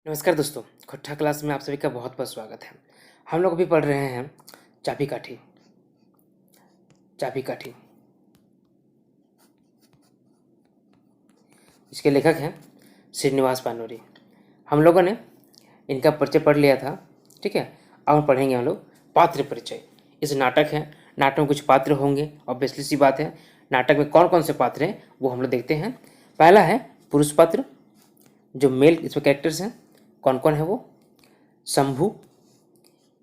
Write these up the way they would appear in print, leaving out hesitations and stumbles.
नमस्कार दोस्तों, खट्टा क्लास में आप सभी का बहुत बहुत स्वागत है। हम लोग अभी पढ़ रहे हैं चाबी काठी। चाबी काठी इसके लेखक हैं श्रीनिवास पानोरी। हम लोगों ने इनका परिचय पढ़ लिया था, ठीक है। अब हम पढ़ेंगे हम लोग पात्र परिचय। इस नाटक है, नाटक में कुछ पात्र होंगे, ऑब्वियसली सी बात है। नाटक में कौन कौन से पात्र हैं वो हम लोग देखते हैं। पहला है पुरुष पात्र, जो मेल इसमें कैरेक्टर्स हैं। कौन कौन है वो? शंभू,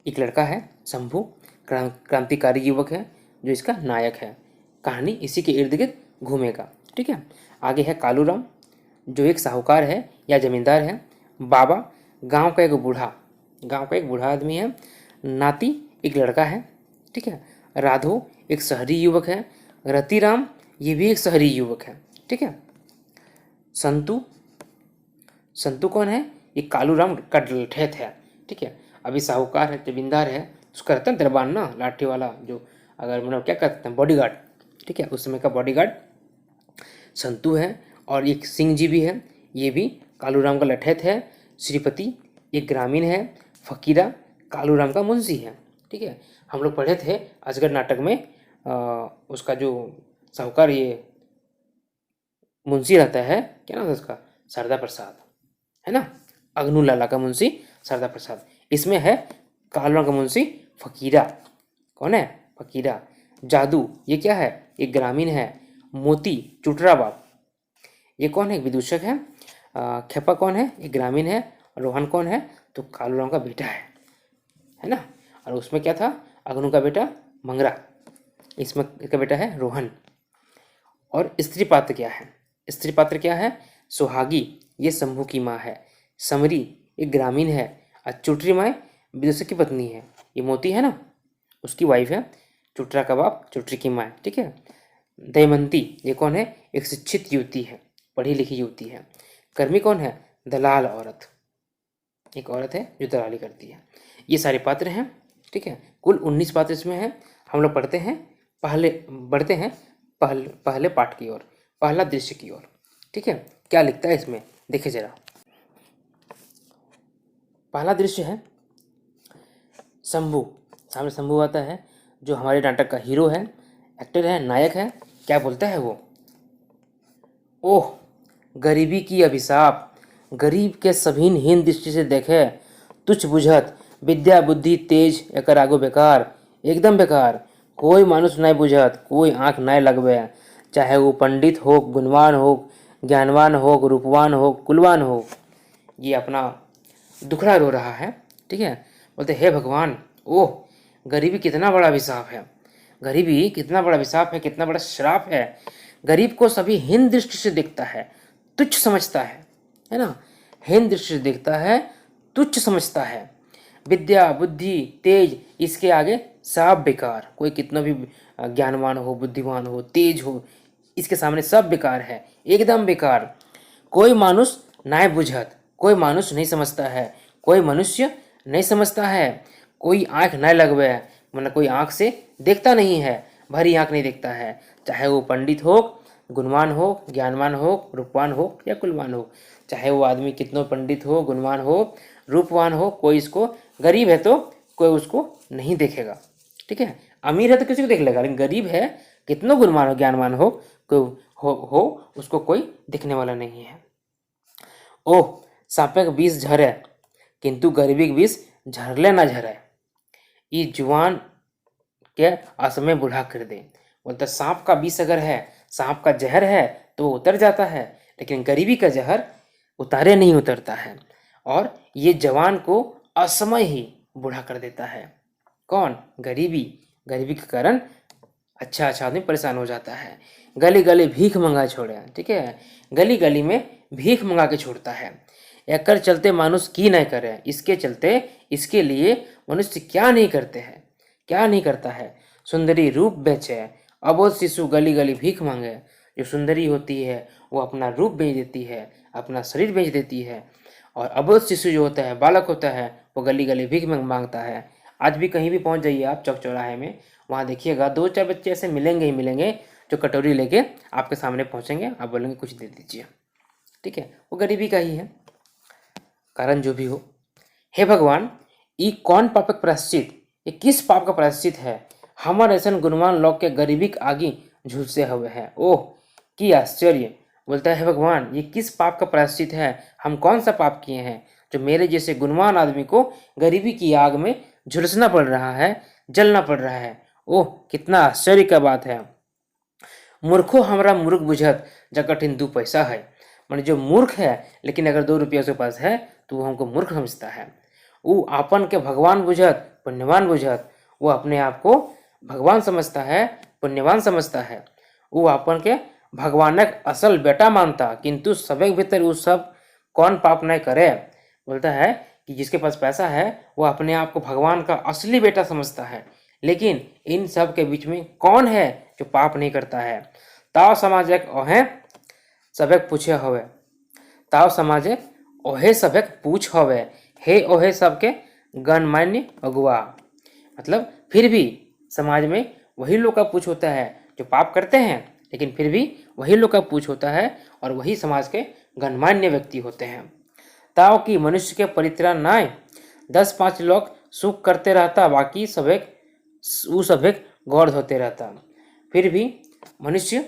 एक लड़का है शंभू, क्रांतिकारी युवक है जो इसका नायक है। कहानी इसी के इर्द गिर्द घूमेगा, ठीक है। आगे है कालूराम, जो एक साहूकार है या जमींदार है। बाबा, गांव का एक बूढ़ा आदमी है। नाती, एक लड़का है, ठीक है। राधो, एक शहरी युवक है। रतिराम, ये भी एक शहरी युवक है, ठीक है। संतु, संतु कौन है? ये कालूराम का डलठैत है, ठीक है। अभी साहूकार है, जमींदार है, उसका रहता है दरबान ना, लाठी वाला, जो अगर मतलब क्या कहते हैं, बॉडीगार्ड, ठीक है, उस समय का बॉडीगार्ड संतु है। और एक सिंह जी भी है, ये भी कालूराम का लठैत है। श्रीपति, एक ग्रामीण है। फकीरा, कालूराम का मुंशी है, ठीक है। हम लोग पढ़े थे अजगर नाटक में उसका जो साहूकार ये मुंशी रहता है, क्या नाम है उसका? शारदा प्रसाद, है ना। अग्नू लाला का मुंशी शारदा प्रसाद। इसमें है कालूराम का मुंशी फकीरा। कौन है? फकीरा। जादू, ये क्या है? एक ग्रामीण है। मोती, चुटरा बाप, ये कौन है? एक विदूषक है। खेपा कौन है? एक ग्रामीण है। रोहन कौन है? तो कालूराम का बेटा है ना। और उसमें क्या था? अग्नू का बेटा मंगरा, इसमें इसका बेटा है रोहन। और स्त्री पात्र क्या है? स्त्री पात्र क्या है? सुहागी, ये शंभू की माँ है। समरी, एक ग्रामीण है। और चुटरी माँ विदूषक की पत्नी है। ये मोती है ना, उसकी वाइफ है। चुटरा का बाप चुटरी की माँ है, ठीक है। दयमंती, ये कौन है? एक शिक्षित युवती है, पढ़ी लिखी युवती है। कर्मी कौन है? दलाल औरत, एक औरत है जो दलाली करती है। ये सारे पात्र हैं, ठीक है। कुल 19 पात्र इसमें हैं। हम लोग पढ़ते हैं, बढ़ते हैं पहले पाठ की ओर, पहला दृश्य की ओर, ठीक है। क्या लिखता है इसमें, देखिए जरा। पहला दृश्य है शंभू, सामने शंभू आता है, जो हमारे नाटक का हीरो है, एक्टर है, नायक है। क्या बोलता है वो? ओह, गरीबी की अभिशाप, गरीब के सभी हीन दृष्टि से देखे, तुच्छ बुझत, विद्या बुद्धि तेज एकर आगो बेकार, एकदम बेकार। कोई मानुष नहीं बुझत, कोई आँख नहीं लगवे, चाहे वो पंडित हो, गुणवान हो, ज्ञानवान हो, रूपवान हो, कुलवान हो। ये अपना दुखड़ा रो रहा है, ठीक है। बोलते हे भगवान, ओह, गरीबी कितना बड़ा अभिशाप है, गरीबी कितना बड़ा अभिशाप है, कितना बड़ा श्राप है। गरीब को सभी हीन दृष्टि से देखता है, तुच्छ समझता है ना। हीन दृष्टि से देखता है, तुच्छ समझता है। विद्या बुद्धि तेज, इसके आगे सब बेकार। कोई कितना भी ज्ञानवान हो, बुद्धिमान हो, तेज हो, इसके सामने सब बेकार है, एकदम बेकार। कोई मानुष नाय बुझत, कोई मानुष नहीं समझता है, कोई मनुष्य नहीं समझता है। कोई आँख न लगवे, मतलब कोई आँख से देखता नहीं है, भरी आँख नहीं देखता है। चाहे वो पंडित हो, गुणवान हो, ज्ञानवान हो, रूपवान हो या कुलवान हो। चाहे वो आदमी कितना पंडित हो, गुणवान हो, रूपवान हो, कोई इसको, गरीब है तो कोई उसको नहीं देखेगा, ठीक है। अमीर है तो किसी को देख लेगा, लेकिन गरीब है, कितना गुणवान हो, ज्ञानवान हो, कोई हो उसको कोई दिखने वाला नहीं है। ओह, सांपे का विष झरे, किंतु गरीबी के विष झरले ना झरे। ये जुआन के असमय बूढ़ा कर दे। बोलता सांप का विष अगर है, सांप का जहर है तो वो उतर जाता है, लेकिन गरीबी का जहर उतारे नहीं उतरता है। और ये जवान को असमय ही बूढ़ा कर देता है। कौन? गरीबी। गरीबी के कारण अच्छा अच्छा आदमी परेशान हो जाता है। गली गली भीख मंगा छोड़े, ठीक है। गली गली में भीख मंगा के छोड़ता है। एकर चलते मानुष की नहीं करे, इसके चलते, इसके लिए मनुष्य क्या नहीं करते हैं, क्या नहीं करता है। सुंदरी रूप बेचे, अबोध शिशु गली गली भीख मांगे। जो सुंदरी होती है वो अपना रूप बेच देती है, अपना शरीर बेच देती है। और अबोध शिशु जो होता है, बालक होता है, वो गली गली भीख मांगता है। आज भी कहीं भी पहुंच जाइए आप चौक चौराहे में, वहाँ देखिएगा 2-4 बच्चे ऐसे मिलेंगे ही मिलेंगे, जो कटोरी लेके आपके सामने पहुंचेंगे, आप बोलेंगे कुछ दे दीजिए, ठीक है। वो गरीबी का ही है। कारण जो भी हो, हे भगवान, ई कौन पापक प्रायश्चित, ये किस पाप का प्रायश्चित है? हमर ऐसन गुणवान लोग के गरीबी के आगे झुलसे हुए हैं। ओह की आश्चर्य! बोलता है भगवान, ये किस पाप का प्रायश्चित है? हम कौन सा पाप किए हैं जो मेरे जैसे गुणवान आदमी को गरीबी की आग में झुलसना पड़ रहा है, जलना पड़ रहा है? ओह कितना आश्चर्य का बात है। मूर्खो हमरा मूर्ख बुझत जा कठिन 2 पैसा है। माने जो मूर्ख है लेकिन अगर 2 रुपया उसके पास है तो वो हमको मूर्ख समझता है। वो आपन के भगवान बुझत, पुण्यवान बुझत, वो अपने आप को भगवान समझता है, पुण्यवान समझता है। वो आपन के भगवानक असल बेटा मानता, किंतु सबके भीतर वो सब कौन पाप नहीं करे। बोलता है कि जिसके पास पैसा है वो अपने आप को भगवान का असली बेटा समझता है, लेकिन इन सब के बीच में कौन है जो पाप नहीं करता है? ताव समाजक ओहे सबक पूछे हवे, ताव समाजे ओहे सबक पूछ हवे, हे ओहे सबके गणमान्य अगुआ। मतलब फिर भी समाज में वही लोग का पूछ होता है जो पाप करते हैं, लेकिन फिर भी वही लोग का पूछ होता है और वही समाज के गणमान्य व्यक्ति होते हैं। ताव कि मनुष्य के परित्राण नाय, 10-5 लोग सुख करते रहता, बाकी सबक वो सबक गौर होते रहता। फिर भी मनुष्य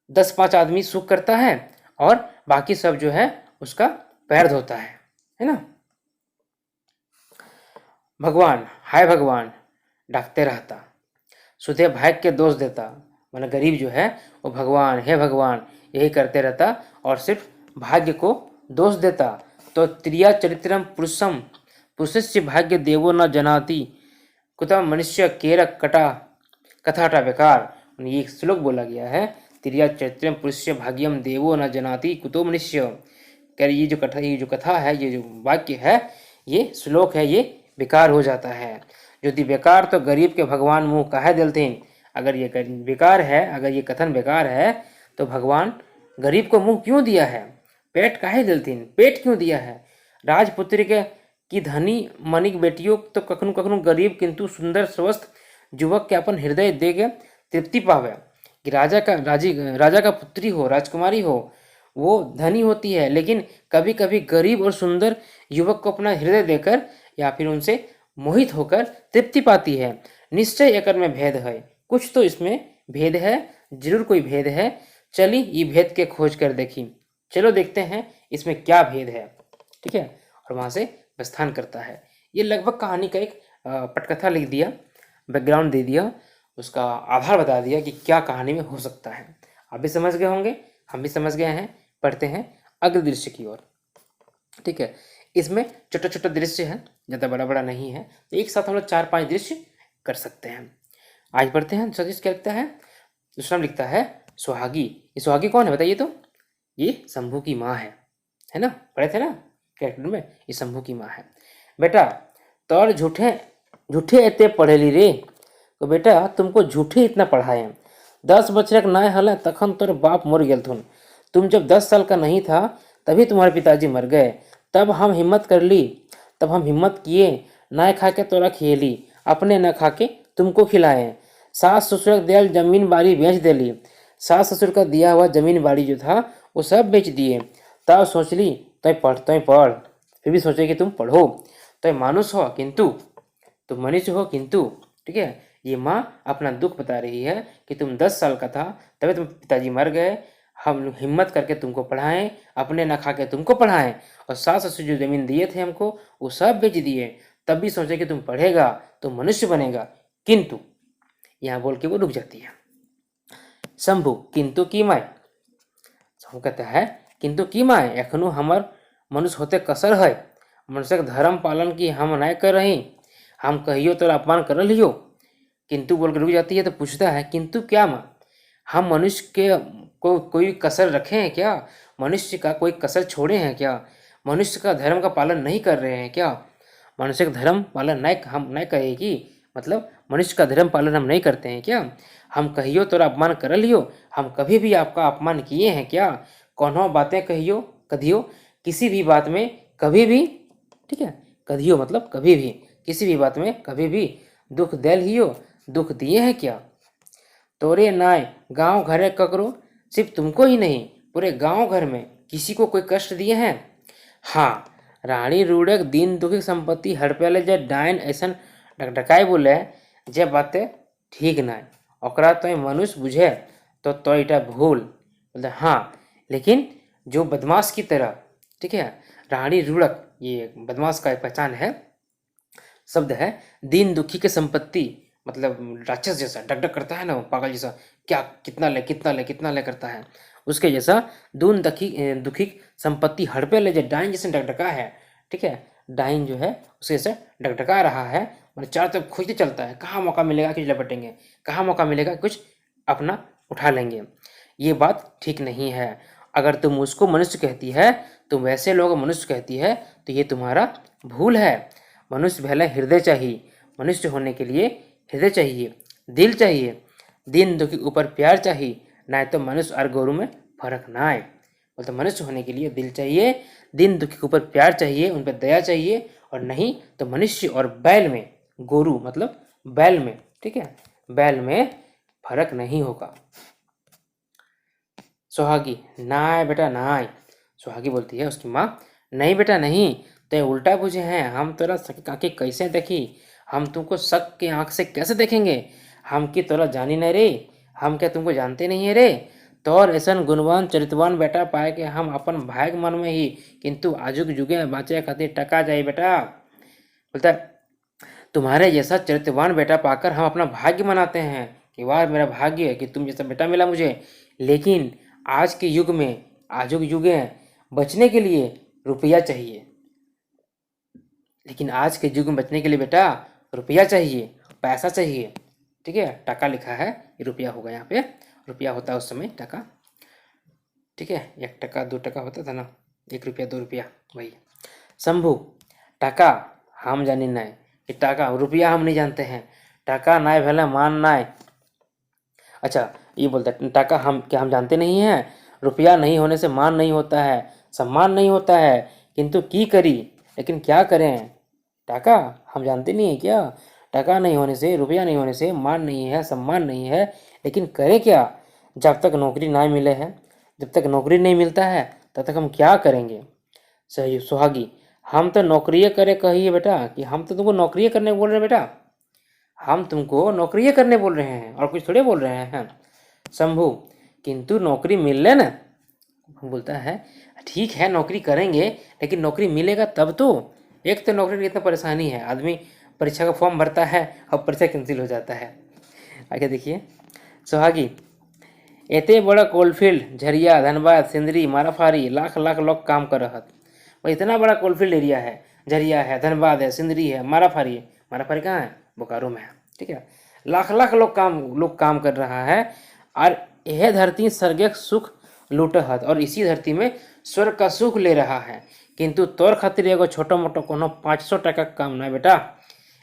10-5 आदमी सुख करता है और बाकी सब जो है उसका पैर धोता है ना। भगवान, हाय भगवान, डाकते रहता, सुधे भाग के दोष देता। माना गरीब जो है वो भगवान, हे भगवान यही करते रहता और सिर्फ भाग्य को दोष देता। तो त्रिया चरित्रम पुरुषम पुरुषस्य भाग्य देवो न जनाति कुतम मनुष्य केर कटा कथाटा बेकार। ये एक श्लोक बोला गया है, त्रिया चरित्रम पुरुष्य भाग्यम देवो न जनाति कुतो मनुष्य। कह ये जो कथा है, ये जो वाक्य है, ये श्लोक है, ये बेकार हो जाता है। यदि बेकार तो गरीब के भगवान मुंह काहे देलथिन। अगर ये बेकार है, अगर ये कथन बेकार है तो भगवान गरीब को मुंह क्यों दिया है? पेट काहे देलथिन, पेट क्यों दिया है? राजपुत्री के की धनी मनिक बेटियों तो कखनो कखनो गरीब किंतु सुंदर स्वस्थ युवक के अपन हृदय दे के तृप्ति पावे। कि राजा का पुत्री हो, राजकुमारी हो, वो धनी होती है, लेकिन कभी कभी गरीब और सुंदर युवक को अपना हृदय देकर या फिर उनसे मोहित होकर तृप्ति पाती है। निश्चय एकड़ में भेद है, कुछ तो इसमें भेद है, जरूर कोई भेद है। चली ये भेद के खोज कर देखी, चलो देखते हैं इसमें क्या भेद है। ठीक है, और वहां से प्रस्थान करता है। ये लगभग कहानी का एक पटकथा लिख दिया, बैकग्राउंड दे दिया, उसका आधार बता दिया कि क्या कहानी में हो सकता है। आप भी समझ गए होंगे, हम भी समझ गए हैं। पढ़ते हैं अगले दृश्य की ओर। ठीक है, इसमें छोटा छोटा दृश्य है, ज़्यादा बड़ा बड़ा नहीं है, तो एक साथ हम लोग 4-5 दृश्य कर सकते हैं। आज पढ़ते हैं। सतीश क्या लिखता है? दूसरा लिखता है सुहागी। ये सुहागी कौन है बताइए तो? ये शंभू की माँ है ना, पढ़े थे ना कैरेक्टर में, ये शंभू की माँ है। बेटा तोर झूठे झूठे इतने पढ़ेली रे, तो बेटा तुमको झूठे इतना पढ़ाए। 10 बछरक नाय हल तखन तोर बाप मर गेलथुन। तुम जब 10 साल का नहीं था तभी तुम्हारे पिताजी मर गए। तब हम हिम्मत कर ली, तब हम हिम्मत किए, ना खा के तोरा खिएली, अपने न खा के तुमको खिलाए। सास ससुर दिया जमीन बाड़ी बेच देली, सास ससुर का दिया हुआ जमीन बाड़ी जो था वो सब बेच दिए। तब सोच ली तो पढ़, फिर भी सोचे कि तुम पढ़ो, तो मानुष हो किंतु तुम मनुष्य हो किंतु। ठीक है, ये माँ अपना दुख बता रही है कि तुम 10 साल का था तभी तुम पिताजी मर गए, हम हिम्मत करके तुमको पढ़ाएं, अपने न खा के तुमको पढ़ाएं, और सास ससुर जो जमीन दिए थे हमको वो सब बेच दिए, तब भी सोचे कि तुम पढ़ेगा तो मनुष्य बनेगा, किंतु यहाँ बोल के वो रुक जाती है। शंभु किंतु की माय, शंभु कहता है किंतु की माय एखनो हमार मनुष्य होते कसर है, मनुष्य के धर्म पालन की हम नहीं कर रही, हम कहियो तो अपमान कर लियो। किंतु बोल के रुक जाती है, तो पूछता है किंतु क्या माँ, हम मनुष्य के को कोई कसर रखे हैं क्या? मनुष्य का कोई कसर छोड़े हैं क्या? मनुष्य का धर्म का पालन नहीं कर रहे हैं क्या? मनुष्य का धर्म पालन नहीं, हम नहीं करेगी, मतलब मनुष्य का धर्म पालन हम नहीं करते हैं क्या? हम कहियो तो अपमान कर लियो, हम कभी भी आपका अपमान किए हैं क्या? कौनो बातें कहियो कदियो, किसी भी बात में कभी भी, ठीक है, कदियो मतलब कभी भी, किसी भी बात में कभी भी दुख दे लियो, दुख दिए हैं क्या? तोरे नाय गांव घरे ककरो, सिर्फ तुमको ही नहीं पूरे गांव घर में किसी को कोई कष्ट दिए हैं? हाँ, रानी रूड़क दीन दुखी संपत्ति हड़पेले जे डाइन ऐसन डकडकाई बोले जे बातें ठीक नाय ओकरा तो मनुष्य बुझे तो इटा भूल बोलते हाँ, लेकिन जो बदमाश की तरह, ठीक है, रानी रूड़क ये बदमाश का एक पहचान है, शब्द है। दीन दुखी के संपत्ति मतलब राक्षस जैसा डगडग करता है ना, वो पागल जैसा, क्या कितना ले कितना ले कितना ले करता है, उसके जैसा दून दुखी संपत्ति हड़पे ले जो डाइन जैसे डगडगा है, ठीक है, डाइन जो है उसके जैसे डगडगा रहा है, मतलब चारों तरफ खोजते चलता है, कहाँ मौका मिलेगा कुछ लपटेंगे, कहाँ मौका मिलेगा कुछ अपना उठा लेंगे। ये बात ठीक नहीं है। अगर तुम उसको मनुष्य कहती है, तुम वैसे लोग मनुष्य कहती है, तो ये तुम्हारा भूल है। मनुष्य पहले हृदय चाहिए, मनुष्य होने के लिए हृदय चाहिए, दिल चाहिए, दीन दुखी के ऊपर प्यार चाहिए, ना तो मनुष्य और गोरु में फर्क ना आए। बोलते मनुष्य होने के लिए दिल चाहिए, दीन दुखी के ऊपर प्यार चाहिए, उन पर दया चाहिए, और नहीं तो मनुष्य और बैल में, गोरु मतलब बैल में, ठीक है, बैल में फर्क नहीं होगा। सुहागी नाय बेटा नाय। सुहागी बोलती है उसकी माँ, नहीं बेटा नहीं, तो उल्टा बुझे हैं, हम तोरा शक आंखें कैसे देखी, हम तुमको शक के आंख से कैसे देखेंगे, हम की तोरा जानी नहीं रे, हम क्या तुमको जानते नहीं है रे, तोर ऐसा गुणवान चरितवान बेटा पाए के हम अपन भाग मन में ही, किंतु आजुक जुगे बाँचे खातिर टका जाए बेटा। बोलता तुम्हारे जैसा चरित्रवान बेटा पाकर हम अपना भाग्य मनाते हैं कि वाह मेरा भाग्य है कि तुम जैसा बेटा मिला मुझे, लेकिन आज के युग में, आजुक युग है, बचने के लिए रुपया चाहिए, लेकिन आज के युग में बचने के लिए बेटा रुपया चाहिए, पैसा चाहिए, ठीक है, टका लिखा है, ये रुपया होगा, यहाँ पे रुपया होता है उस समय टका, ठीक है, 1 टका 2 टका होता था ना, 1 रुपया 2 रुपया वही। शंभू टका हम जानी नाय, कि टका रुपया हम नहीं जानते हैं, टका नाय भले मान नाय। अच्छा ये बोलता है टका हम क्या हम जानते नहीं हैं, रुपया नहीं होने से मान नहीं होता है, सम्मान नहीं होता है, किंतु की करी, लेकिन क्या करें, टका हम जानते नहीं है क्या, टका नहीं होने से, रुपया नहीं होने से मान नहीं है, सम्मान नहीं है, लेकिन करें क्या, जब तक नौकरी ना मिले है, जब तक नौकरी नहीं मिलता है तब तक हम क्या करेंगे। सही सुहागी हम तो नौकरी करे कहिए बेटा, कि हम तो तुमको नौकरी करने बोल रहे हैं बेटा, हम तुमको नौकरी करने बोल रहे हैं और कुछ थोड़े बोल रहे हैं। शंभू किंतु नौकरी मिल ले ना, बोलता है ठीक है नौकरी करेंगे, लेकिन नौकरी मिलेगा तब तो, एक तो नौकरी की इतना परेशानी है, आदमी परीक्षा का फॉर्म भरता है और परीक्षा कैंसिल हो जाता है। आगे देखिए सुहागी एते बड़ा कोलफील्ड झरिया धनबाद सिंदरी माराफारी लाख लाख लोग काम कर रहा, और इतना बड़ा कोलफील्ड एरिया है, झरिया है, धनबाद है, सिंदरी है, माराफारी है, माराफारी कहाँ है, बोकारो में है, ठीक है, लाख लाख लोग काम कर रहा है, और यह धरती स्वर्ग सुख लूटहत, और इसी धरती में स्वर्ग का सुख ले रहा है, किंतु तोर खातिर एगो छोटा मोटा कोनो 500 टका का काम ना बेटा,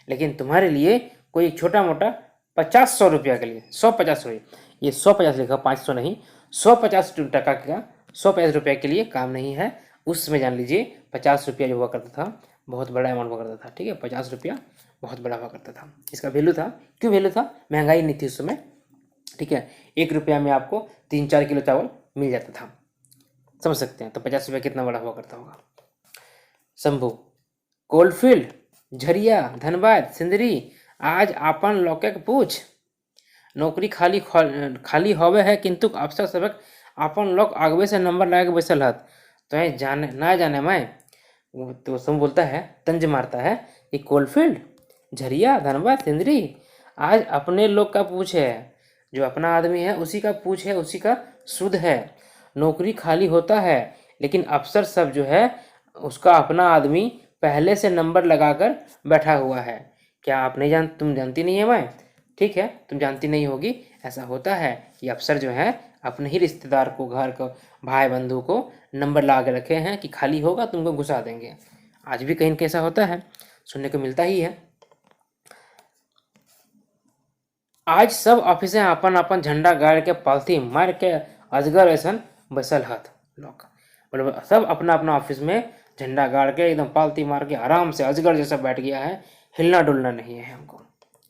लेकिन तुम्हारे लिए कोई छोटा मोटा 50-100 रुपया के लिए 150 रुपये, ये 150 लिखा 500 नहीं, 150 टका का 150 रुपये के लिए काम नहीं है। उसमें जान लीजिए 50 रुपया जो हुआ करता था बहुत बड़ा अमाउंट हुआ करता था, ठीक है, 50 रुपया बहुत बड़ा हुआ करता था, इसका वैल्यू था, क्यों वैल्यू था, महंगाई नहीं थी उस समय, ठीक है, 1 रुपया में आपको 3-4 किलो चावल मिल जाता था, समझ सकते हैं, तो 50 रुपया कितना बड़ा हुआ करता होगा। शंभू कोलफील्ड झरिया धनबाद सिंदरी आज आपन लोके के पूछ, नौकरी खाली होवे है, किंतु अफसर सबक आपन लोग आगवे से नंबर लगा के बैसल हत, तो जाने ना जाने मैं, तो सम बोलता है तंज मारता है कि कोलफील्ड झरिया धनबाद सिंदरी आज अपने लोग का पूछ है, जो अपना आदमी है उसी का पूछ है, उसी का शुद्ध है, नौकरी खाली होता है, लेकिन अफसर सब जो है उसका अपना आदमी पहले से नंबर लगाकर बैठा हुआ है। क्या आप नहीं तुम जानती नहीं है मैं, ठीक है, तुम जानती नहीं होगी, ऐसा होता है कि अफसर जो है अपने ही रिश्तेदार को, घर को, भाई बंधु को नंबर लगा के रखे हैं कि खाली होगा तुमको घुसा देंगे, आज भी कहीं कैसा होता है, सुनने को मिलता ही है। आज सब ऑफिसे अपन अपन झंडा गाड़ के पालथी मार के अजगर ऐसा बसल हथ लोग, मतलब सब अपना अपना ऑफिस में झंडा गाड़ के एकदम पालती मार के आराम से अजगर जैसा बैठ गया है, हिलना डुलना नहीं है हमको,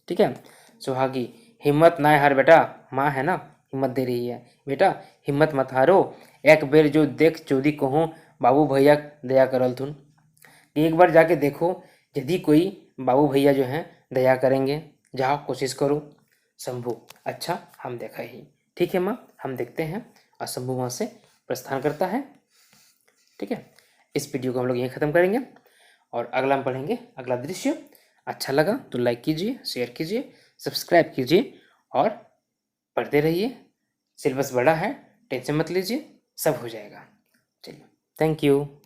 ठीक है। सुहागी हिम्मत ना हार बेटा, माँ है ना हिम्मत दे रही है, बेटा हिम्मत मत हारो, एक बेर जो देख चौधी कहूँ बाबू भैया दया करल थुन। एक बार जाके देखो, यदि कोई बाबू भैया जो हैं दया करेंगे। जाओ कोशिश करो। शंभू, अच्छा हम देखा ही। ठीक है माँ, हम देखते हैं। और शंभू वहाँ से प्रस्थान करता है। ठीक है, इस वीडियो को हम लोग यहीं ख़त्म करेंगे और अगला हम पढ़ेंगे अगला दृश्य। अच्छा लगा तो लाइक कीजिए, शेयर कीजिए, सब्सक्राइब कीजिए और पढ़ते रहिए। सिलेबस बड़ा है, टेंशन मत लीजिए, सब हो जाएगा। चलिए, थैंक यू।